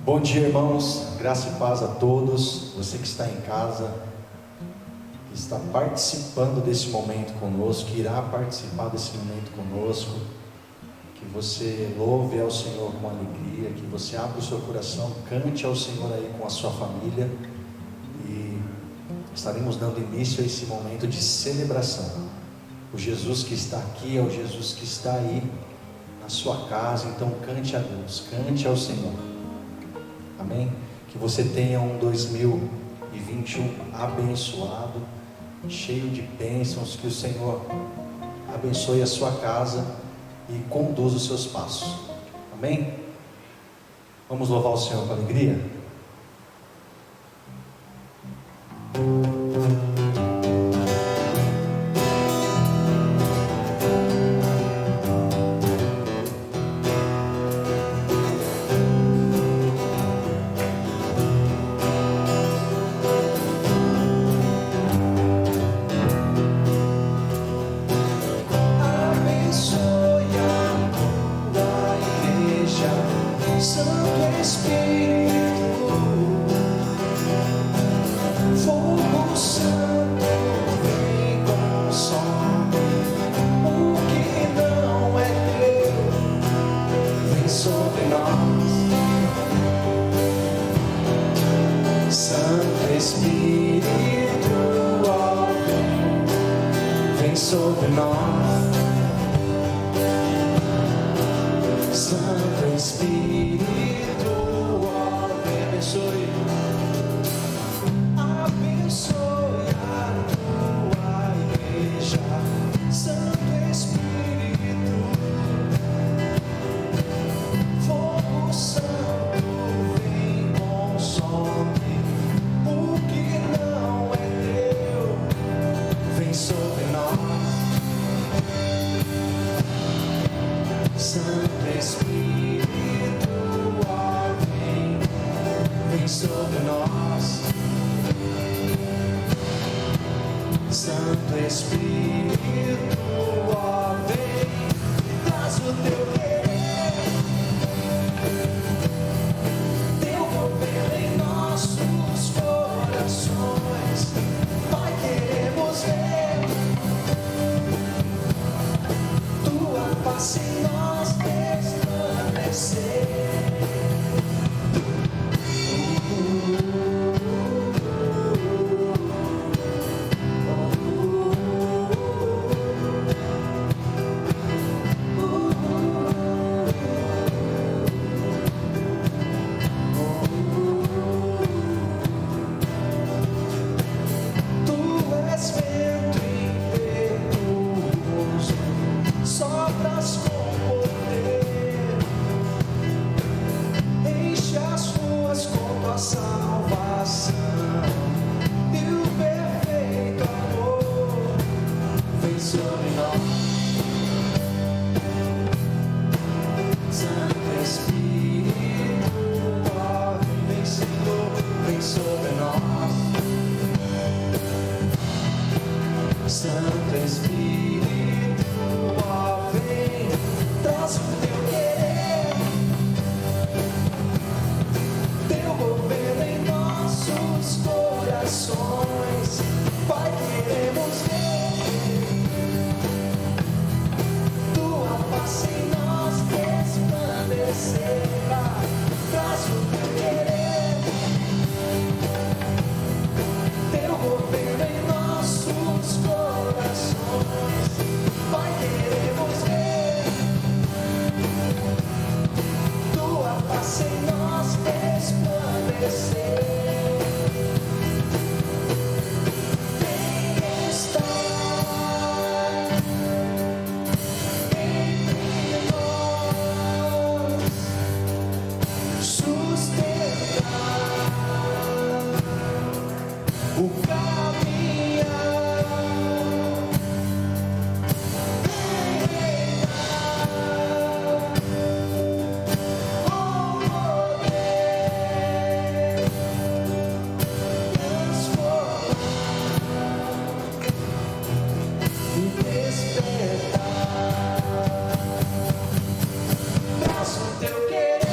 Bom dia, irmãos, graça e paz a todos. Você que está em casa, que está participando desse momento conosco, que irá participar desse momento conosco, que você louve ao Senhor com alegria, que você abra o seu coração, cante ao Senhor aí com a sua família, e estaremos dando início a esse momento de celebração. O Jesus que está aqui é o Jesus que está aí na sua casa. Então cante a Deus, cante ao Senhor. Amém? Que você tenha um 2021 abençoado, cheio de bênçãos, que o Senhor abençoe a sua casa e conduza os seus passos. Amém? Vamos louvar o Senhor com alegria? Sobre nós, Santo Espírito, abençoe, abençoe a tua igreja, Santo Espírito, fogo santo, vem consome o que não é teu, vem sobre nós. Santo Espírito, vem sobre nós. Santo Espírito, vem, traz o teu querer, teu governo em nossos corações. Pai, queremos ver tua face em nós resplandecer. Santo Espírito, vem, traz o teu querer, teu governo em nossos corações. Pai, queremos ver tua face em nós resplandecer. Traz o teu querer, teu governo em nossos corações. Pai, queremos ver tua face em nós resplandecer. Vem estar entre nós, sustentar o caminhar. Traz o teu querer,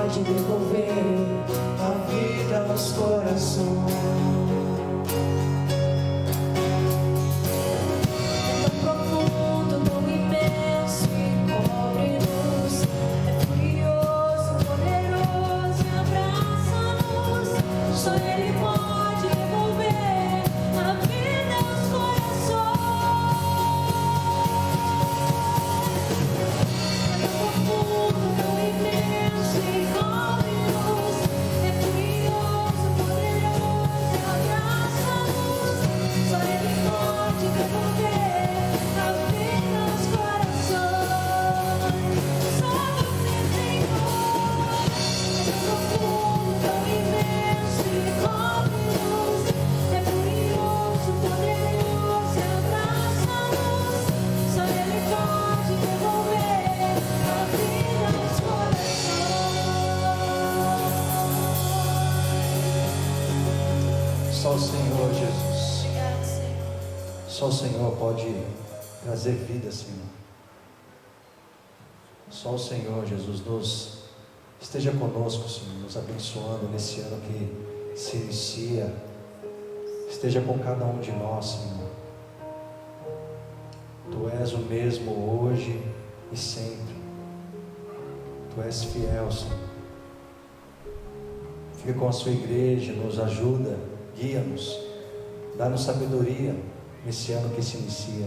pode devolver a vida aos corações. É tão profundo, tão imenso e cobre-nos. É furioso, poderoso e abraça-nos. Só Ele pode devolver a vida aos corações. É tão profundo, tão imenso e cobre-nos. É furioso, poderoso e abraça-nos. Só Ele pode devolver a vida aos corações. Só você, Senhor. É tão profundo, tão imenso e cobre-nos. É furioso, poderoso e abraça-nos. Só Ele pode devolver a vida aos corações. Só o Senhor, Jesus. Obrigado, Senhor. Só o Senhor pode trazer vida, Senhor. Só o Senhor, Jesus, esteja conosco, Senhor, nos abençoando nesse ano que se inicia. Esteja com cada um de nós, Senhor. Tu és o mesmo hoje e sempre. Tu és fiel, Senhor. Fica com a sua igreja, nos ajuda, guia-nos, dá-nos sabedoria nesse ano que se inicia,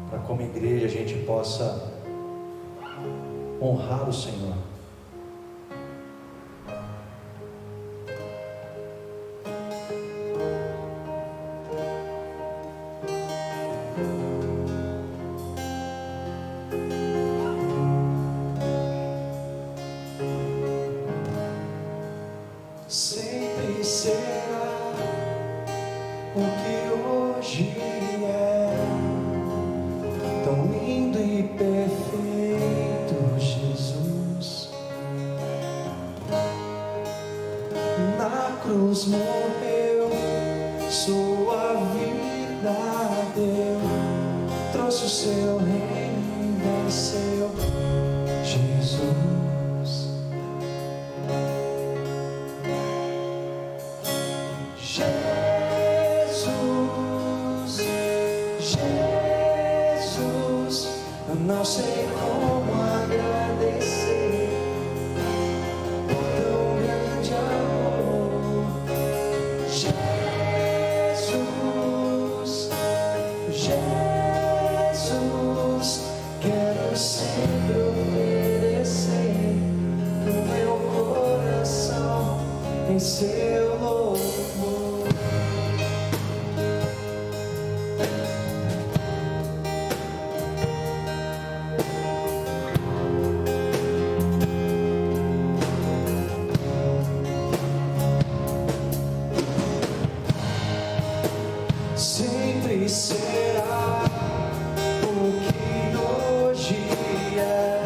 para como igreja a gente possa honrar o Senhor. Sempre será o que hoje é, tão lindo e perfeito, Jesus. Na cruz morreu, sua vida deu, trouxe o seu reino e venceu, Jesus. Jesus, eu não sei como agradecer por tão grande amor. Jesus, quero sempre oferecer o meu coração em seu louvor. Sempre será o que hoje é,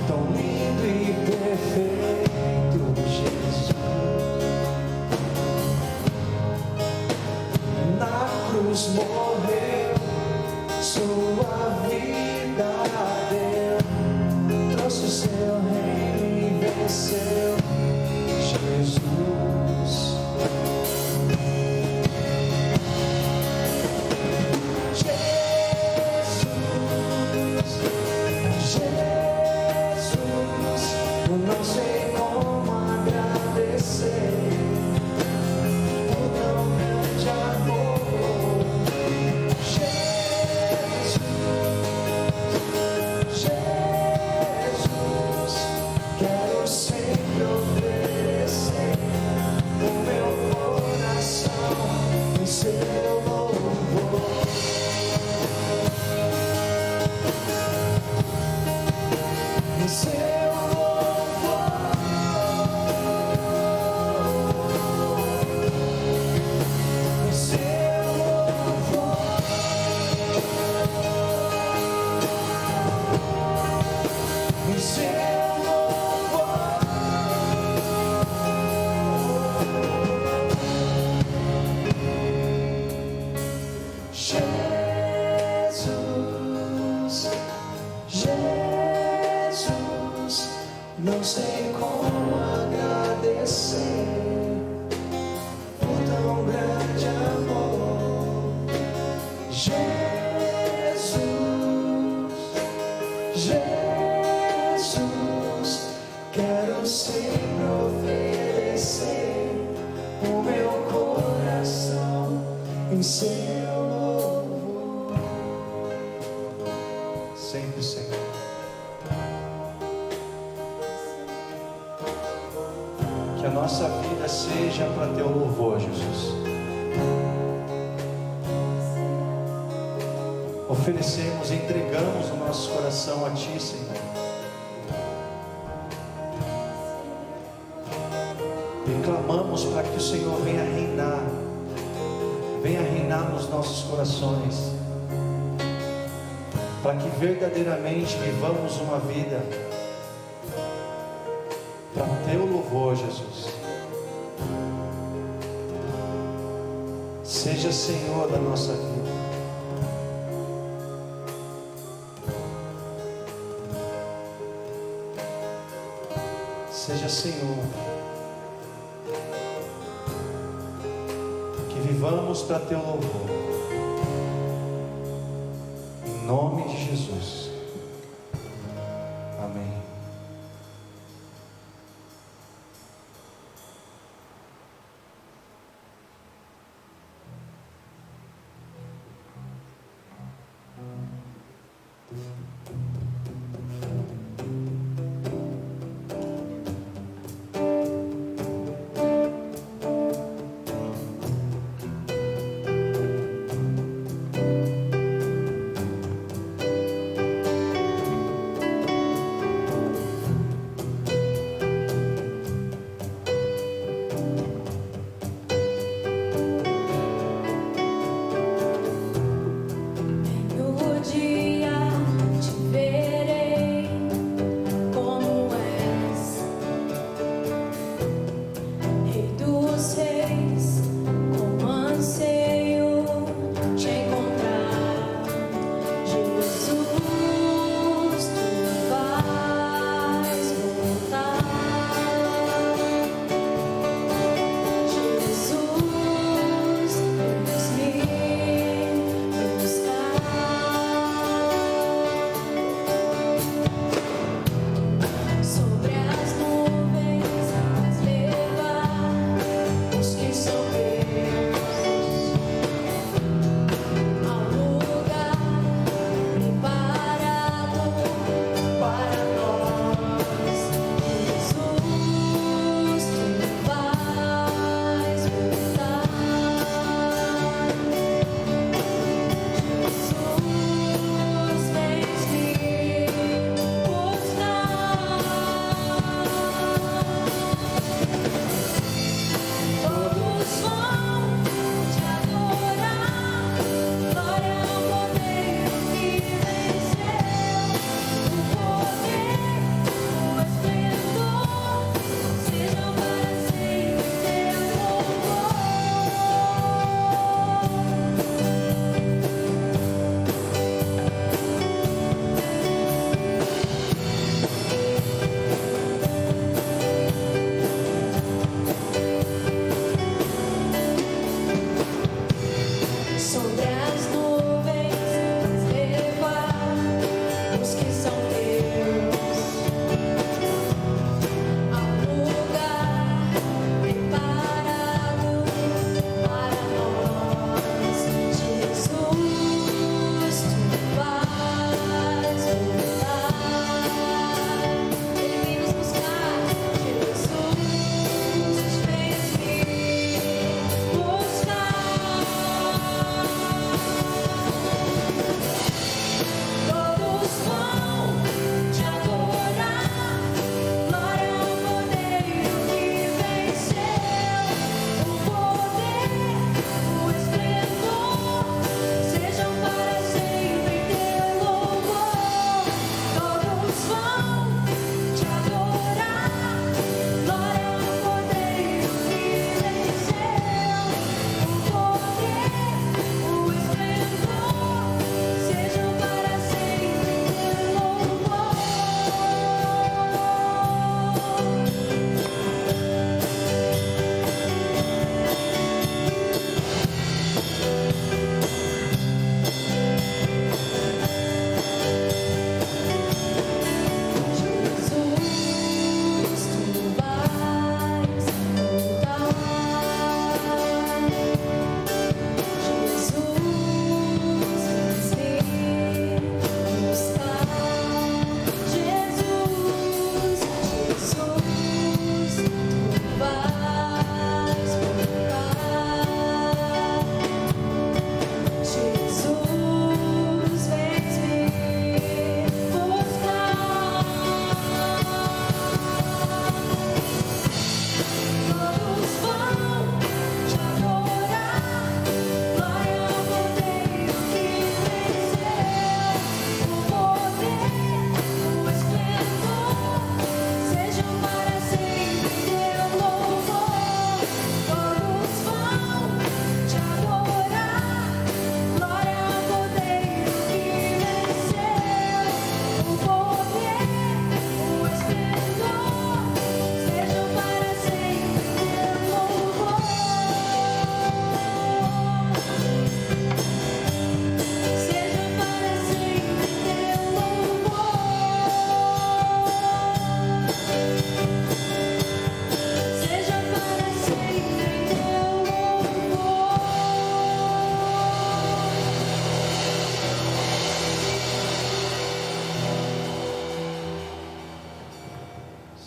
tão lindo e perfeito, Jesus. Na cruz morreu, sua vida deu, trouxe o seu reino e venceu, Jesus. Eu não sei como agradecer por tão grande amor. Jesus, quero sempre oferecer o meu coração em seu louvor. Em seu Jesus, Não sei como agradecer por tão grande amor. Jesus, Jesus, quero sempre oferecer o meu coração em seu louvor. Sempre, Senhor. Que a nossa vida seja para teu louvor, Jesus. Oferecemos, entregamos o nosso coração a Ti, Senhor. E clamamos para que o Senhor venha reinar nos nossos corações, para que verdadeiramente vivamos uma vida para teu louvor, Jesus. Seja Senhor da nossa vida. Seja Senhor. Que vivamos para teu louvor. Em nome de Jesus. Amém.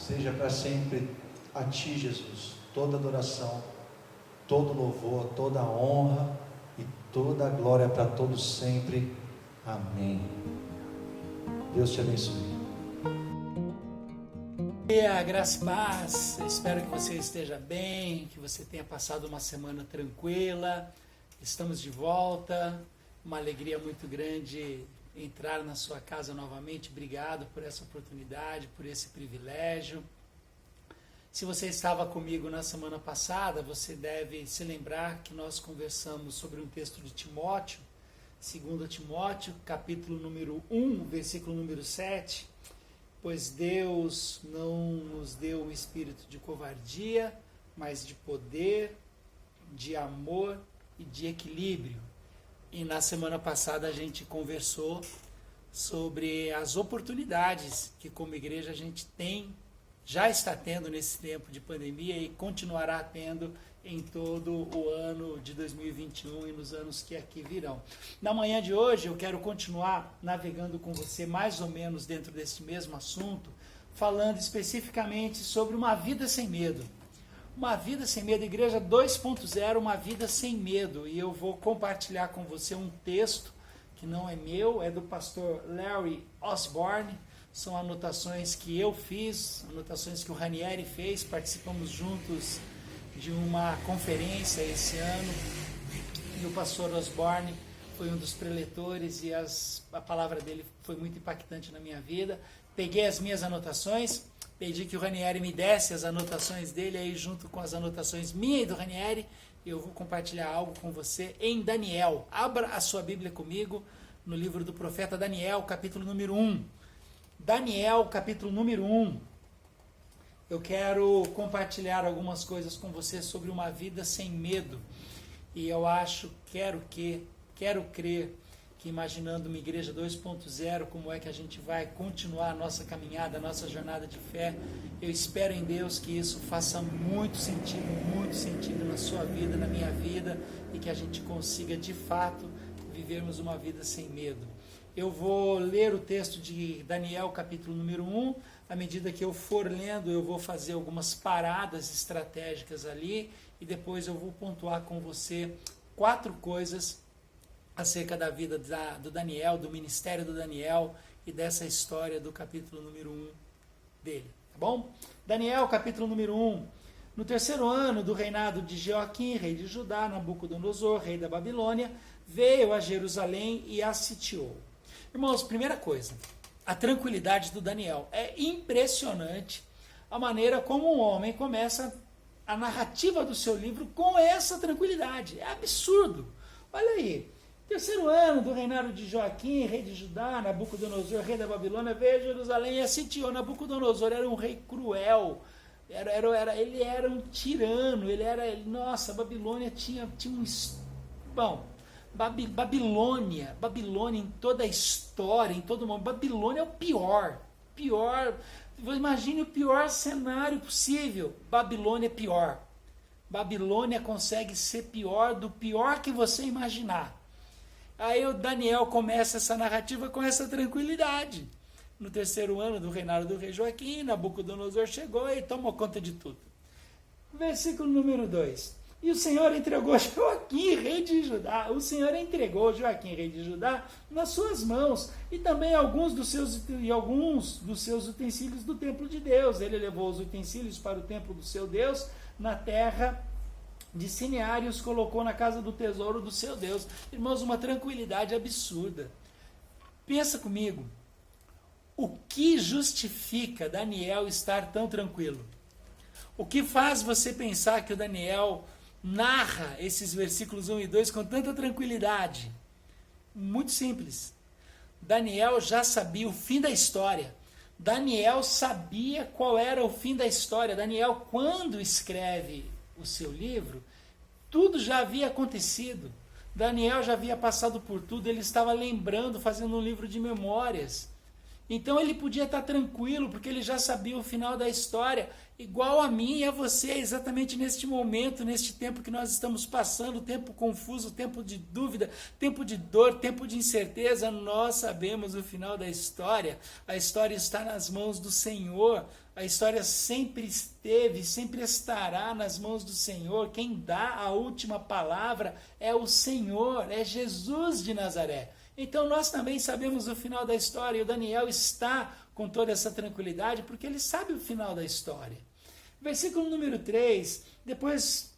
Seja para sempre a Ti, Jesus, toda adoração, todo louvor, toda honra e toda a glória para todos sempre. Amém. Deus te abençoe. Graça e paz, eu espero que você esteja bem, que você tenha passado uma semana tranquila. Estamos de volta, uma alegria muito grande entrar na sua casa novamente. Obrigado por essa oportunidade, por esse privilégio. Se você estava comigo na semana passada, você deve se lembrar que nós conversamos sobre um texto de Timóteo, 2 Timóteo, capítulo número 1, versículo número 7. Pois Deus não nos deu um espírito de covardia, mas de poder, de amor e de equilíbrio. E na semana passada a gente conversou sobre as oportunidades que como igreja a gente já está tendo nesse tempo de pandemia e continuará tendo em todo o ano de 2021 e nos anos que aqui virão. Na manhã de hoje eu quero continuar navegando com você mais ou menos dentro desse mesmo assunto, falando especificamente sobre uma vida sem medo. Uma vida sem medo, Igreja 2.0, uma vida sem medo. E eu vou compartilhar com você um texto que não é meu, é do pastor Larry Osborne. São anotações que eu fiz, anotações que o Ranieri fez, participamos juntos de uma conferência esse ano, e o pastor Osborne foi um dos preletores e a palavra dele foi muito impactante na minha vida. Peguei as minhas anotações, pedi que o Ranieri me desse as anotações dele, aí junto com as anotações minha e do Ranieri, eu vou compartilhar algo com você em Daniel. Abra a sua Bíblia comigo no livro do profeta Daniel, capítulo número 1. Daniel, capítulo número 1. Eu quero compartilhar algumas coisas com você sobre uma vida sem medo. E eu quero crer que imaginando uma igreja 2.0, como é que a gente vai continuar a nossa caminhada, a nossa jornada de fé, eu espero em Deus que isso faça muito sentido na sua vida, na minha vida, e que a gente consiga de fato vivermos uma vida sem medo. Eu vou ler o texto de Daniel, capítulo número 1. À medida que eu for lendo, eu vou fazer algumas paradas estratégicas ali e depois eu vou pontuar com você 4 coisas acerca da vida do Daniel, do ministério do Daniel e dessa história do capítulo número 1 dele. Tá bom? Daniel, capítulo número 1. No 3º ano do reinado de Joaquim, rei de Judá, Nabucodonosor, rei da Babilônia, veio a Jerusalém e a sitiou. Irmãos, primeira coisa, a tranquilidade do Daniel. É impressionante a maneira como um homem começa a narrativa do seu livro com essa tranquilidade. É absurdo. Olha aí, 3º ano do reinado de Joaquim, rei de Judá, Nabucodonosor, rei da Babilônia, veio a Jerusalém e a sitiou. Nabucodonosor era um rei cruel, ele era um tirano, nossa, a Babilônia tinha um... Bom... Babilônia em toda a história, em todo mundo, Babilônia é o pior, imagine o pior cenário possível, Babilônia é pior, Babilônia consegue ser pior do pior que você imaginar. Aí o Daniel começa essa narrativa com essa tranquilidade. No 3º ano do reinado do rei Joaquim, Nabucodonosor chegou e tomou conta de tudo. Versículo número 2. E o Senhor entregou Joaquim, rei de Judá. O Senhor entregou Joaquim, rei de Judá, nas suas mãos, e também alguns dos seus utensílios do templo de Deus. Ele levou os utensílios para o templo do seu Deus, na terra de Sinear, e os colocou na casa do tesouro do seu Deus. Irmãos, uma tranquilidade absurda. Pensa comigo, o que justifica Daniel estar tão tranquilo? O que faz você pensar que o Daniel narra esses versículos 1 e 2 com tanta tranquilidade? Muito simples. Daniel já sabia o fim da história. Daniel sabia qual era o fim da história. Daniel, quando escreve o seu livro, tudo já havia acontecido. Daniel já havia passado por tudo, ele estava lembrando, fazendo um livro de memórias. Então ele podia estar tranquilo, porque ele já sabia o final da história, igual a mim e a você, exatamente neste momento, neste tempo que nós estamos passando, tempo confuso, tempo de dúvida, tempo de dor, tempo de incerteza, nós sabemos o final da história. A história está nas mãos do Senhor, a história sempre esteve, sempre estará nas mãos do Senhor. Quem dá a última palavra é o Senhor, é Jesus de Nazaré. Então nós também sabemos o final da história, e o Daniel está com toda essa tranquilidade, porque ele sabe o final da história. Versículo número 3, depois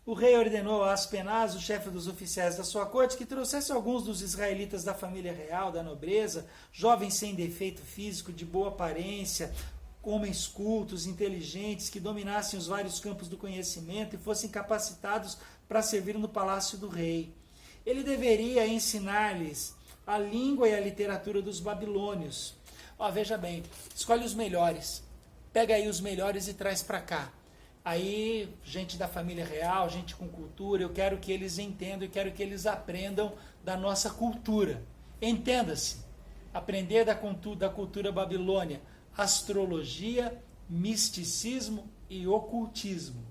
o rei ordenou a Aspenaz, o chefe dos oficiais da sua corte, que trouxesse alguns dos israelitas da família real, da nobreza, jovens sem defeito físico, de boa aparência, homens cultos, inteligentes, que dominassem os vários campos do conhecimento e fossem capacitados para servir no palácio do rei. Ele deveria ensinar-lhes a língua e a literatura dos babilônios. Veja bem, escolhe os melhores. Pega aí os melhores e traz para cá. Aí, gente da família real, gente com cultura, eu quero que eles entendam e quero que eles aprendam da nossa cultura. Entenda-se, aprender da cultura babilônia, astrologia, misticismo e ocultismo.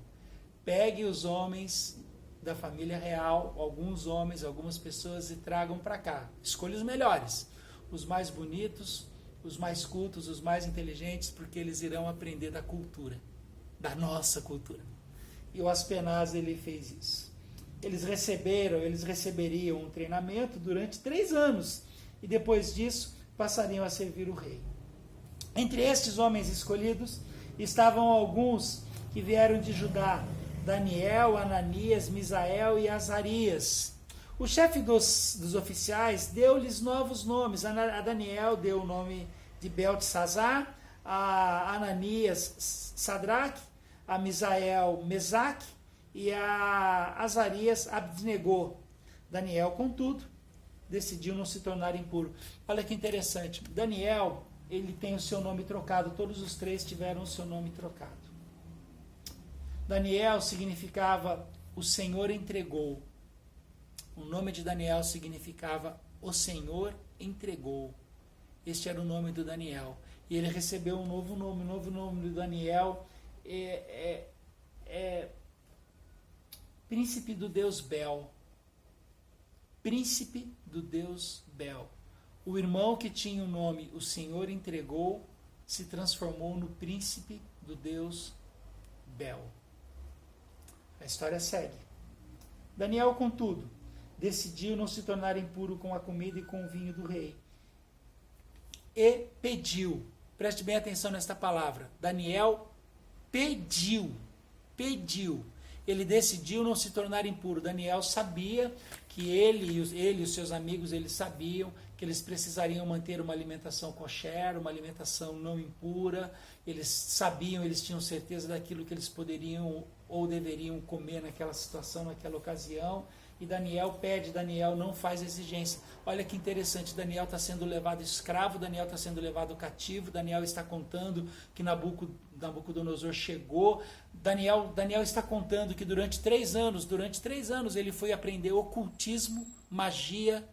Pegue os homens da família real, alguns homens, algumas pessoas, e tragam para cá. Escolha os melhores, os mais bonitos, os mais cultos, os mais inteligentes, porque eles irão aprender da cultura, da nossa cultura. E o Aspenaz, ele fez isso. Eles receberiam um treinamento durante 3 anos, e depois disso passariam a servir o rei. Entre estes homens escolhidos estavam alguns que vieram de Judá: Daniel, Ananias, Misael e Azarias. O chefe dos oficiais deu-lhes novos nomes. A Daniel deu o nome de Beltesazar, a Ananias Sadraque, a Misael Mesaque e a Azarias Abdnego. Daniel, contudo, decidiu não se tornar impuro. Olha que interessante. Daniel, ele tem o seu nome trocado. Todos os 3 tiveram o seu nome trocado. Daniel significava o Senhor entregou. O nome de Daniel significava o Senhor entregou. Este era o nome do Daniel. E ele recebeu um novo nome. O novo nome do Daniel é Príncipe do Deus Bel. Príncipe do Deus Bel. O irmão que tinha o nome o Senhor entregou se transformou no Príncipe do Deus Bel. A história segue. Daniel, contudo, decidiu não se tornar impuro com a comida e com o vinho do rei. E pediu. Preste bem atenção nesta palavra. Daniel pediu. Ele decidiu não se tornar impuro. Daniel sabia que ele e os seus amigos, eles sabiam que eles precisariam manter uma alimentação kosher, uma alimentação não impura. Eles sabiam, eles tinham certeza daquilo que eles poderiam ou deveriam comer naquela situação, naquela ocasião. E Daniel pede, Daniel não faz exigência. Olha que interessante, Daniel está sendo levado escravo, Daniel está sendo levado cativo, Daniel está contando que Nabucodonosor chegou, Daniel está contando que durante 3 anos ele foi aprender ocultismo, magia,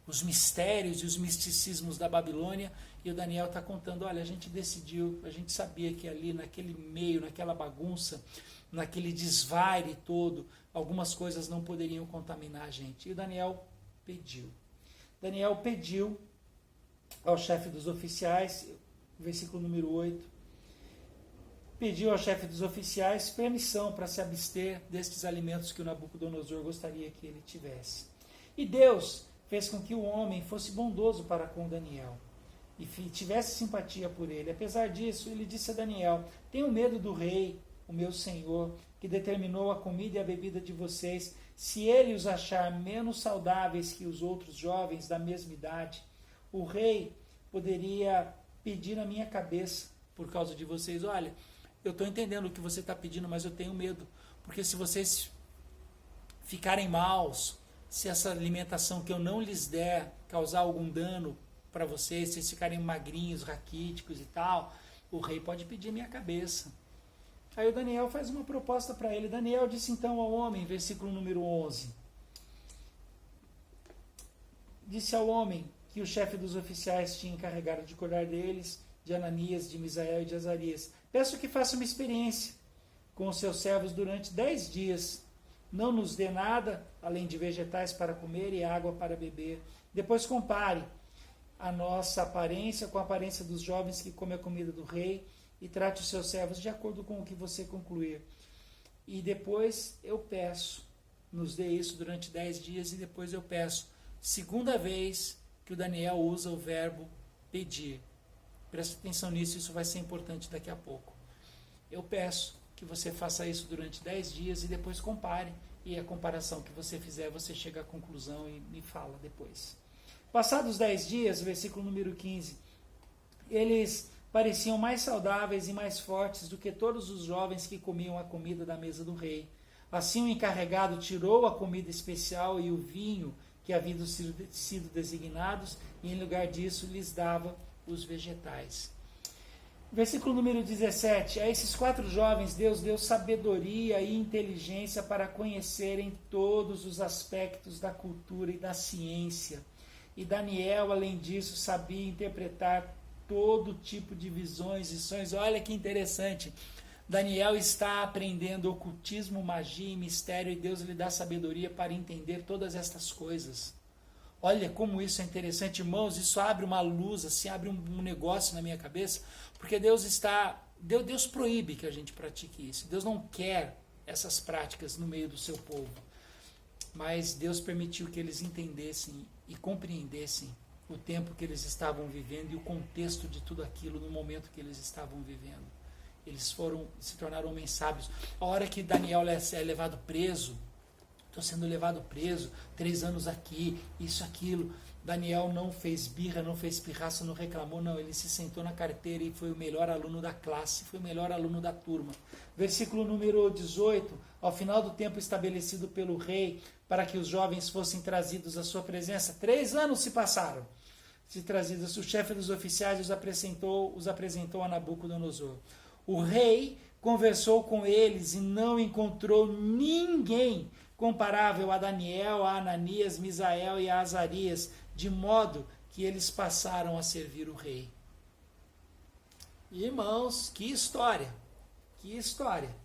os mistérios e os misticismos da Babilônia, e o Daniel está contando, olha, a gente decidiu, a gente sabia que ali naquele meio, naquela bagunça, naquele desvaire todo, algumas coisas não poderiam contaminar a gente. E o Daniel pediu. Daniel pediu ao chefe dos oficiais, versículo número 8, pediu ao chefe dos oficiais permissão para se abster destes alimentos que o Nabucodonosor gostaria que ele tivesse. E Deus fez com que o homem fosse bondoso para com Daniel e tivesse simpatia por ele. Apesar disso, ele disse a Daniel: tenho medo do rei, o meu senhor, que determinou a comida e a bebida de vocês. Se ele os achar menos saudáveis que os outros jovens da mesma idade, o rei poderia pedir a minha cabeça por causa de vocês. Olha, eu estou entendendo o que você está pedindo, mas eu tenho medo, porque se vocês ficarem maus, se essa alimentação que eu não lhes der causar algum dano para vocês, se vocês ficarem magrinhos, raquíticos e tal, o rei pode pedir minha cabeça. Aí o Daniel faz uma proposta para ele. Daniel disse então ao homem, versículo número 11, disse ao homem: que o chefe dos oficiais tinha encarregado de cuidar deles, de Ananias, de Misael e de Azarias. Peço que faça uma experiência com os seus servos durante 10 dias. Não nos dê nada, além de vegetais para comer e água para beber. Depois compare a nossa aparência com a aparência dos jovens que comem a comida do rei e trate os seus servos de acordo com o que você concluir. E depois eu peço, nos dê isso durante 10 dias e depois eu peço. Segunda vez que o Daniel usa o verbo pedir. Presta atenção nisso, isso vai ser importante daqui a pouco. Eu peço que você faça isso durante 10 dias e depois compare. E a comparação que você fizer, você chega à conclusão e me fala depois. Passados 10 dias, versículo número 15, eles pareciam mais saudáveis e mais fortes do que todos os jovens que comiam a comida da mesa do rei. Assim o encarregado tirou a comida especial e o vinho que haviam sido designados, e em lugar disso lhes dava os vegetais. Versículo número 17. A esses 4 jovens Deus deu sabedoria e inteligência para conhecerem todos os aspectos da cultura e da ciência. E Daniel, além disso, sabia interpretar todo tipo de visões e sonhos. Olha que interessante. Daniel está aprendendo ocultismo, magia e mistério, e Deus lhe dá sabedoria para entender todas estas coisas. Olha como isso é interessante, irmãos. Isso abre uma luz, assim, abre um negócio na minha cabeça, porque Deus proíbe que a gente pratique isso. Deus não quer essas práticas no meio do seu povo. Mas Deus permitiu que eles entendessem e compreendessem o tempo que eles estavam vivendo e o contexto de tudo aquilo no momento que eles estavam vivendo. Eles se tornaram homens sábios. A hora que Daniel é levado preso, estou sendo levado preso, 3 anos aqui, isso, aquilo. Daniel não fez birra, não fez pirraça, não reclamou, não. Ele se sentou na carteira e foi o melhor aluno da classe, foi o melhor aluno da turma. Versículo número 18. Ao final do tempo estabelecido pelo rei para que os jovens fossem trazidos à sua presença, 3 anos se passaram. O chefe dos oficiais os apresentou a Nabucodonosor. O rei conversou com eles e não encontrou ninguém comparável a Daniel, a Ananias, Misael e a Azarias, de modo que eles passaram a servir o rei. Irmãos, que história! Que história!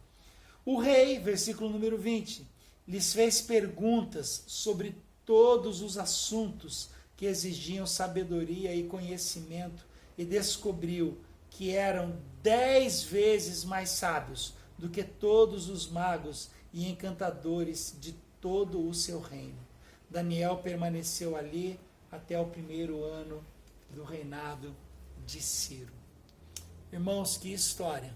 O rei, versículo número 20, lhes fez perguntas sobre todos os assuntos que exigiam sabedoria e conhecimento e descobriu que eram 10 vezes mais sábios do que todos os magos e encantadores de todo o seu reino. Daniel permaneceu ali até o 1º ano do reinado de Ciro. Irmãos, que história!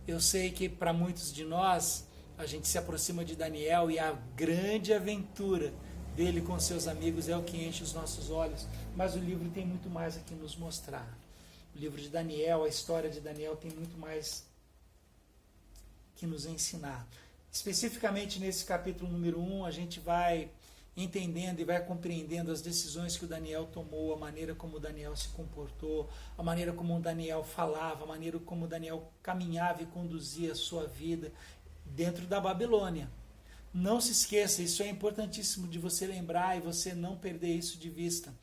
Eu sei que para muitos de nós, a gente se aproxima de Daniel e a grande aventura dele com seus amigos é o que enche os nossos olhos, mas o livro tem muito mais a que nos mostrar. O livro de Daniel, a história de Daniel tem muito mais que nos ensinar. Especificamente nesse capítulo número 1, a gente vai entendendo e vai compreendendo as decisões que o Daniel tomou, a maneira como o Daniel se comportou, a maneira como o Daniel falava, a maneira como o Daniel caminhava e conduzia a sua vida dentro da Babilônia. Não se esqueça, isso é importantíssimo de você lembrar e você não perder isso de vista.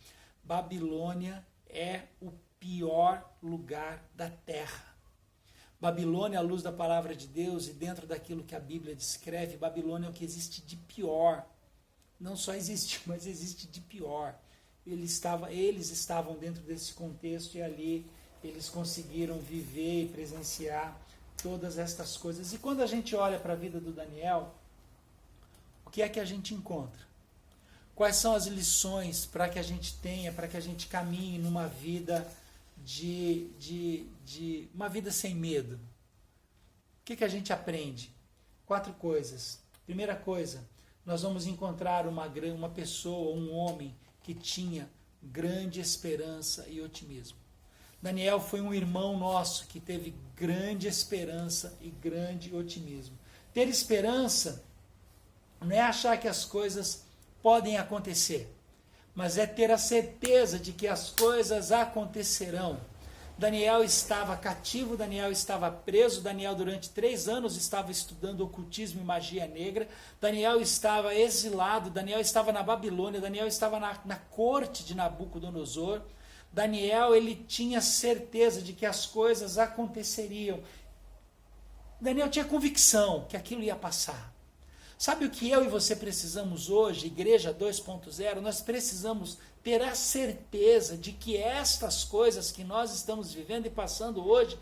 Babilônia é o pior lugar da terra. Babilônia, à luz da palavra de Deus e dentro daquilo que a Bíblia descreve, Babilônia é o que existe de pior. Não só existe, mas existe de pior. Eles estavam dentro desse contexto e ali eles conseguiram viver e presenciar todas estas coisas. E quando a gente olha para a vida do Daniel, o que é que a gente encontra? Quais são as lições para que a gente tenha, para que a gente caminhe numa vida uma vida sem medo? O que a gente aprende? 4 coisas. Primeira coisa, nós vamos encontrar uma pessoa, um homem que tinha grande esperança e otimismo. Daniel foi um irmão nosso que teve grande esperança e grande otimismo. Ter esperança não é achar que as coisas podem acontecer, mas é ter a certeza de que as coisas acontecerão. Daniel estava cativo, Daniel estava preso, Daniel durante 3 anos estava estudando ocultismo e magia negra, Daniel estava exilado, Daniel estava na Babilônia, Daniel estava na corte de Nabucodonosor. Daniel, ele tinha certeza de que as coisas aconteceriam. Daniel tinha convicção que aquilo ia passar. Sabe o que eu e você precisamos hoje, Igreja 2.0? Nós precisamos ter a certeza de que estas coisas que nós estamos vivendo e passando hoje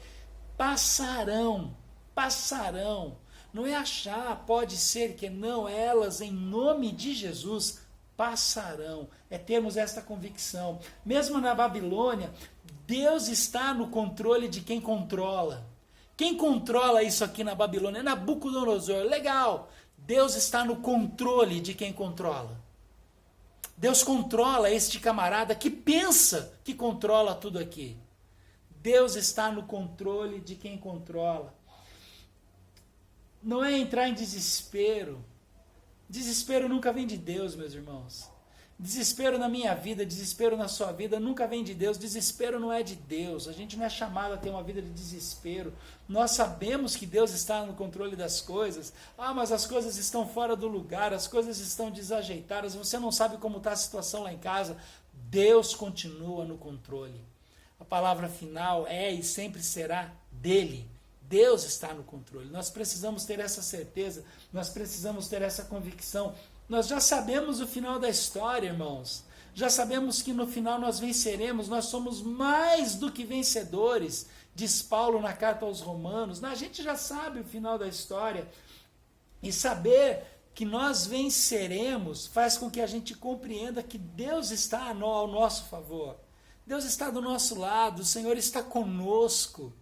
passarão. Não é achar, pode ser que não, elas em nome de Jesus passarão. É termos esta convicção. Mesmo na Babilônia, Deus está no controle de quem controla. Quem controla isso aqui na Babilônia? É Nabucodonosor. Legal. Deus está no controle de quem controla. Deus controla este camarada que pensa que controla tudo aqui. Deus está no controle de quem controla. Não é entrar em desespero. Desespero nunca vem de Deus, meus irmãos. Desespero na minha vida, desespero na sua vida, nunca vem de Deus. Desespero não é de Deus. A gente não é chamado a ter uma vida de desespero. Nós sabemos que Deus está no controle das coisas. Ah, mas as coisas estão fora do lugar, as coisas estão desajeitadas, você não sabe como está a situação lá em casa. Deus continua no controle. A palavra final é e sempre será dele. Deus está no controle. Nós precisamos ter essa certeza, nós precisamos ter essa convicção. Nós já sabemos o final da história, irmãos. Já sabemos que no final nós venceremos, nós somos mais do que vencedores, diz Paulo na carta aos Romanos. A gente já sabe o final da história. E saber que nós venceremos faz com que a gente compreenda que Deus está ao nosso favor. Deus está do nosso lado, o Senhor está conosco.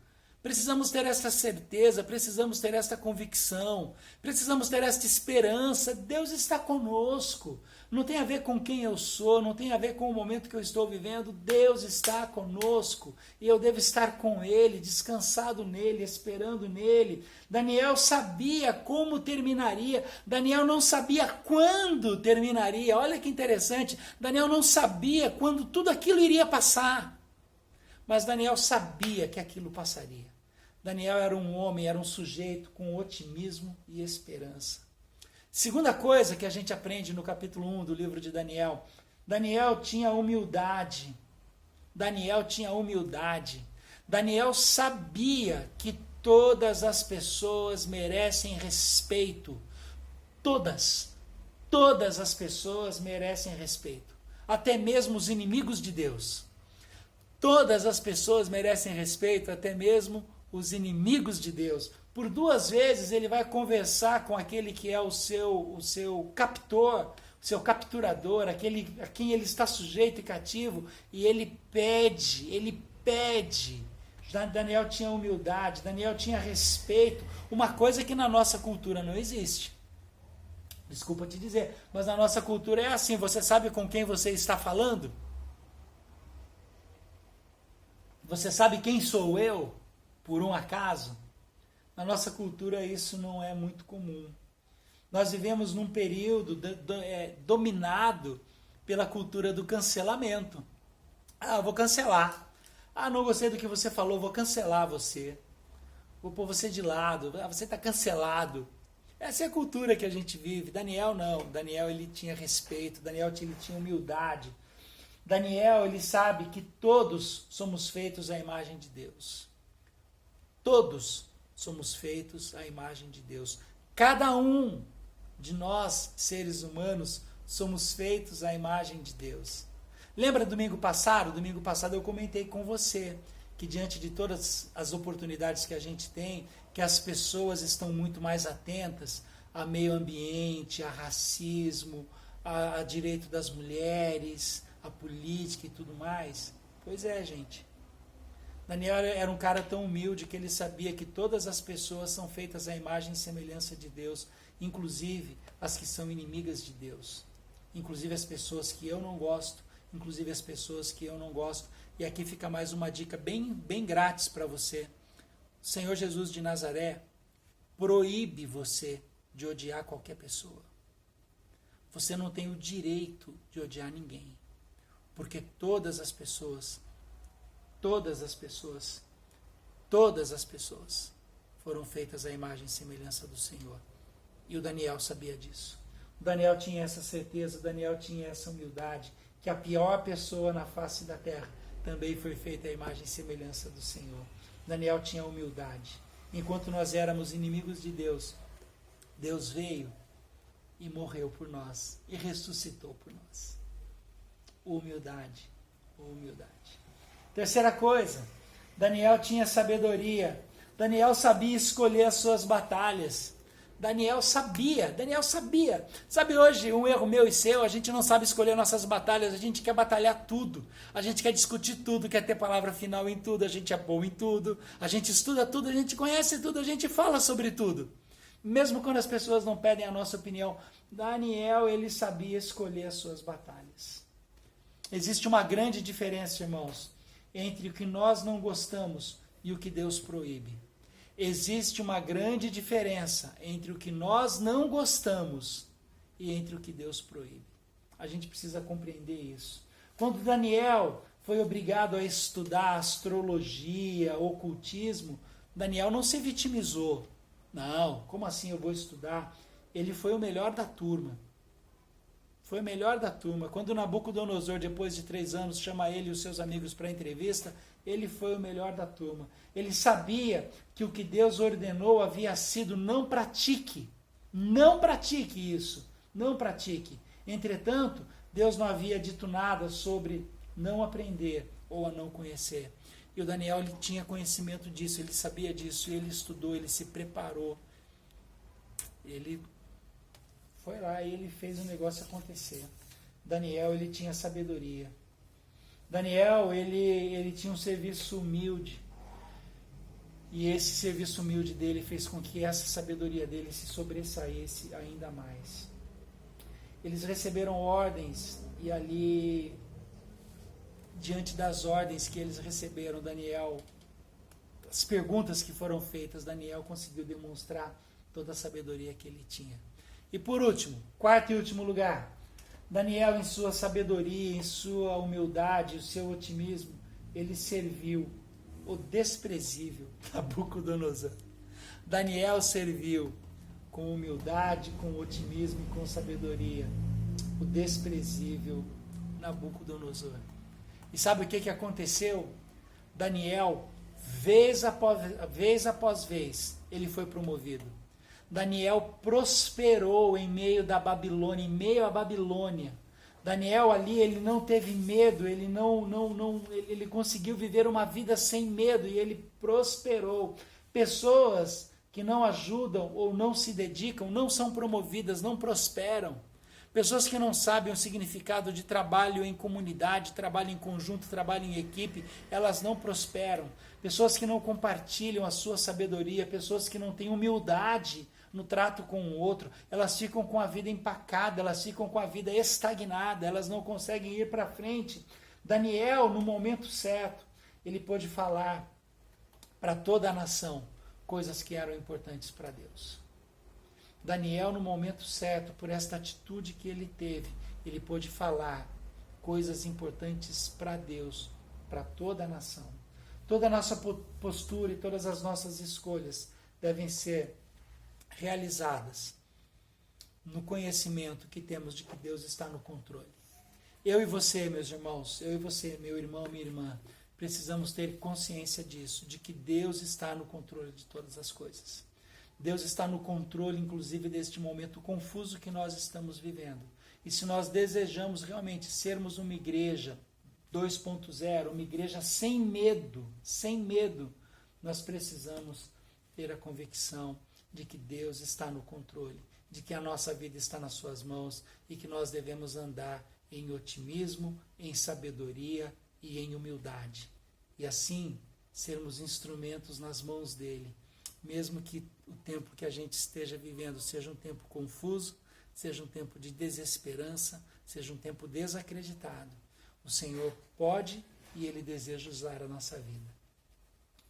Precisamos ter essa certeza, precisamos ter essa convicção, precisamos ter esta esperança. Deus está conosco. Não tem a ver com quem eu sou, não tem a ver com o momento que eu estou vivendo. Deus está conosco e eu devo estar com Ele, descansado nele, esperando nele. Daniel sabia como terminaria, Daniel não sabia quando terminaria. Olha que interessante, Daniel não sabia quando tudo aquilo iria passar, mas Daniel sabia que aquilo passaria. Daniel era um homem, era um sujeito com otimismo e esperança. Segunda coisa que a gente aprende no capítulo 1 do livro de Daniel, Daniel tinha humildade. Daniel tinha humildade. Daniel sabia que todas as pessoas merecem respeito. Todas as pessoas merecem respeito. Até mesmo os inimigos de Deus. Todas as pessoas merecem respeito, até mesmo os inimigos de Deus. Por 2 vezes ele vai conversar com aquele que é o seu captor, o seu capturador, aquele a quem ele está sujeito e cativo, e ele pede. Daniel tinha humildade, Daniel tinha respeito, uma coisa que na nossa cultura não existe. Desculpa te dizer, mas na nossa cultura é assim, você sabe com quem você está falando? Você sabe quem sou eu? Por um acaso? Na nossa cultura isso não é muito comum. Nós vivemos num período dominado pela cultura do cancelamento. Ah, vou cancelar. Ah, não gostei do que você falou, vou cancelar você. Vou pôr você de lado. Ah, você está cancelado. Essa é a cultura que a gente vive. Daniel não. Daniel ele tinha respeito, Daniel ele tinha humildade. Daniel ele sabe que todos somos feitos à imagem de Deus. Todos somos feitos à imagem de Deus. Cada um de nós, seres humanos, somos feitos à imagem de Deus. Lembra domingo passado? Domingo passado eu comentei com você que diante de todas as oportunidades que a gente tem, que as pessoas estão muito mais atentas a meio ambiente, a racismo, a direito das mulheres, a política e tudo mais. Pois é, gente. Daniel era um cara tão humilde que ele sabia que todas as pessoas são feitas à imagem e semelhança de Deus, inclusive as que são inimigas de Deus, inclusive as pessoas que eu não gosto, inclusive as pessoas que eu não gosto. E aqui fica mais uma dica bem grátis para você. O Senhor Jesus de Nazaré proíbe você de odiar qualquer pessoa. Você não tem o direito de odiar ninguém, porque todas as pessoas todas as pessoas foram feitas à imagem e semelhança do Senhor. E o Daniel sabia disso. O Daniel tinha essa certeza, o Daniel tinha essa humildade, que a pior pessoa na face da terra também foi feita à imagem e semelhança do Senhor. Daniel tinha humildade. Enquanto nós éramos inimigos de Deus, Deus veio e morreu por nós, e ressuscitou por nós. Humildade, humildade. Terceira coisa, Daniel tinha sabedoria. Daniel sabia escolher as suas batalhas. Daniel sabia. Sabe, hoje, um erro meu e seu, a gente não sabe escolher nossas batalhas, a gente quer batalhar tudo, a gente quer discutir tudo, quer ter palavra final em tudo, a gente é bom em tudo, a gente estuda tudo, a gente conhece tudo, a gente fala sobre tudo. Mesmo quando as pessoas não pedem a nossa opinião, Daniel, ele sabia escolher as suas batalhas. Existe uma grande diferença, irmãos, entre o que nós não gostamos e o que Deus proíbe. Existe uma grande diferença entre o que nós não gostamos e entre o que Deus proíbe. A gente precisa compreender isso. Quando Daniel foi obrigado a estudar astrologia, ocultismo, Daniel não se vitimizou. Não, como assim eu vou estudar? Ele foi o melhor da turma. Foi o melhor da turma. Quando Nabucodonosor, depois de 3 anos, chama ele e os seus amigos para a entrevista, ele foi o melhor da turma. Ele sabia que o que Deus ordenou havia sido: não pratique isso, não pratique. Entretanto, Deus não havia dito nada sobre não aprender ou a não conhecer. E o Daniel, ele tinha conhecimento disso, ele sabia disso, ele estudou, ele se preparou. Ele foi lá e ele fez o negócio acontecer. Daniel, ele tinha sabedoria. Daniel, ele tinha um serviço humilde. E esse serviço humilde dele fez com que essa sabedoria dele se sobressaísse ainda mais. Eles receberam ordens e ali, diante das ordens que eles receberam, Daniel, as perguntas que foram feitas, Daniel conseguiu demonstrar toda a sabedoria que ele tinha. E por último, quarto e último lugar, Daniel, em sua sabedoria, em sua humildade, o seu otimismo, ele serviu o desprezível Nabucodonosor. Daniel serviu com humildade, com otimismo e com sabedoria o desprezível Nabucodonosor. E sabe o que aconteceu? Daniel, vez após vez, ele foi promovido. Daniel prosperou em meio da Babilônia, em meio à Babilônia. Daniel ali, ele não teve medo, ele conseguiu viver uma vida sem medo e ele prosperou. Pessoas que não ajudam ou não se dedicam não são promovidas, não prosperam. Pessoas que não sabem o significado de trabalho em comunidade, trabalho em conjunto, trabalho em equipe, elas não prosperam. Pessoas que não compartilham a sua sabedoria, pessoas que não têm humildade no trato com o outro, elas ficam com a vida empacada, elas ficam com a vida estagnada, elas não conseguem ir para frente. Daniel, no momento certo, ele pôde falar para toda a nação coisas que eram importantes para Deus. Daniel, no momento certo, por esta atitude que ele teve, ele pôde falar coisas importantes para Deus, para toda a nação. Toda a nossa postura e todas as nossas escolhas devem ser realizadas no conhecimento que temos de que Deus está no controle. Eu e você, meus irmãos, eu e você, meu irmão, minha irmã, precisamos ter consciência disso, de que Deus está no controle de todas as coisas. Deus está no controle, inclusive, deste momento confuso que nós estamos vivendo. E se nós desejamos realmente sermos uma igreja 2.0, uma igreja sem medo, nós precisamos ter a convicção de que Deus está no controle, de que a nossa vida está nas suas mãos e que nós devemos andar em otimismo, em sabedoria e em humildade. E assim, sermos instrumentos nas mãos dele, mesmo que o tempo que a gente esteja vivendo seja um tempo confuso, seja um tempo de desesperança, seja um tempo desacreditado. O Senhor pode e Ele deseja usar a nossa vida.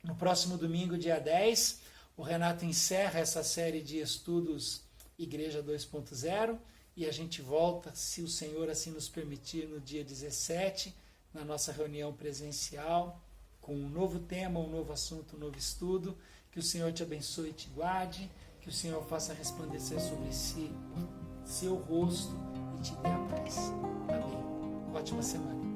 No próximo domingo, dia 10, o Renato encerra essa série de estudos Igreja 2.0 e a gente volta, se o Senhor assim nos permitir, no dia 17, na nossa reunião presencial, com um novo tema, um novo assunto, um novo estudo. Que o Senhor te abençoe e te guarde, que o Senhor faça resplandecer sobre si seu rosto e te dê a paz. Amém. Ótima semana.